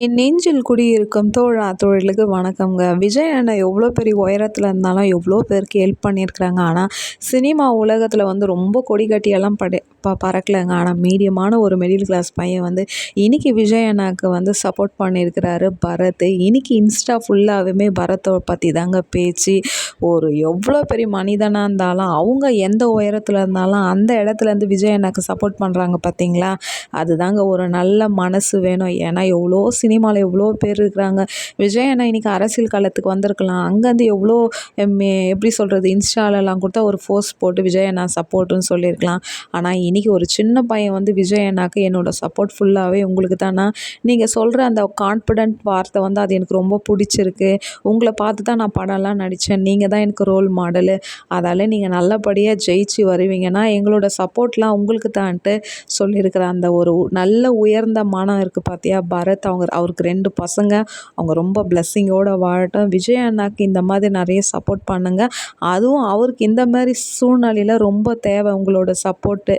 என் நெஞ்சில் குடியிருக்கும் தோழா தோழிகளுக்கு வணக்கம்ங்க. விஜய் அண்ணா எவ்வளோ பெரிய உயரத்தில் இருந்தாலும் எவ்வளோ பேருக்கு ஹெல்ப் பண்ணியிருக்கிறாங்க. ஆனால் சினிமா உலகத்தில் வந்து ரொம்ப கொடி கட்டியெல்லாம் பறக்கலைங்க. ஆனால் மீடியமான ஒரு மிடில் கிளாஸ் பையன் வந்து இன்றைக்கி விஜய் அண்ணாவுக்கு வந்து சப்போர்ட் பண்ணியிருக்கிறாரு பரத். இன்றைக்கி இன்ஸ்டா ஃபுல்லாகவுமே பரத்தை பற்றி தாங்க பேச்சு. ஒரு எவ்வளோ பெரிய மனிதனாக இருந்தாலும் அவங்க எந்த உயரத்தில் இருந்தாலும் அந்த இடத்துலேருந்து விஜய் அண்ணாவுக்கு சப்போர்ட் பண்ணுறாங்க பார்த்தீங்களா? அதுதாங்க ஒரு நல்ல மனசு வேணும். ஏன்னா எவ்வளோ சினிமாவில் எவ்வளோ பேர் இருக்கிறாங்க. விஜய் அண்ணா இன்றைக்கி அரசியல் களத்துக்கு வந்திருக்கலாம். அங்கேருந்து எவ்வளோ எப்படி சொல்கிறது, இன்ஸ்டாலெலாம் கொடுத்தா ஒரு போஸ்ட் போட்டு விஜய் அண்ணா சப்போர்ட்டுன்னு சொல்லியிருக்கலாம். ஆனால் இன்றைக்கி ஒரு சின்ன பையன் வந்து விஜய் அண்ணாக்கு என்னோடய சப்போர்ட் ஃபுல்லாகவே உங்களுக்கு தானா, நீங்கள் சொல்கிற அந்த கான்ஃபிடென்ட் வார்த்தை வந்து அது எனக்கு ரொம்ப பிடிச்சிருக்கு. உங்களை பார்த்து தான் நான் படம்லாம் நடித்தேன். நீங்கள் தான் எனக்கு ரோல் மாடலு. அதால் நீங்கள் நல்லபடியாக ஜெயிச்சு வருவீங்கன்னா எங்களோட சப்போர்ட்லாம் உங்களுக்கு தான்ட்டு சொல்லியிருக்கிற அந்த ஒரு நல்ல உயர்ந்த மனம் இருக்குது பார்த்தியா பரத். அவருக்கு 2 பசங்க. அவங்க ரொம்ப பிளெஸ்ஸிங்கோடு வாழட்டும். விஜய் அண்ணாக்கு இந்த மாதிரி நிறைய சப்போர்ட் பண்ணுங்கள். அதுவும் அவருக்கு இந்த மாதிரி சூழ்நிலையில் ரொம்ப தேவை உங்களோட சப்போர்ட்டு.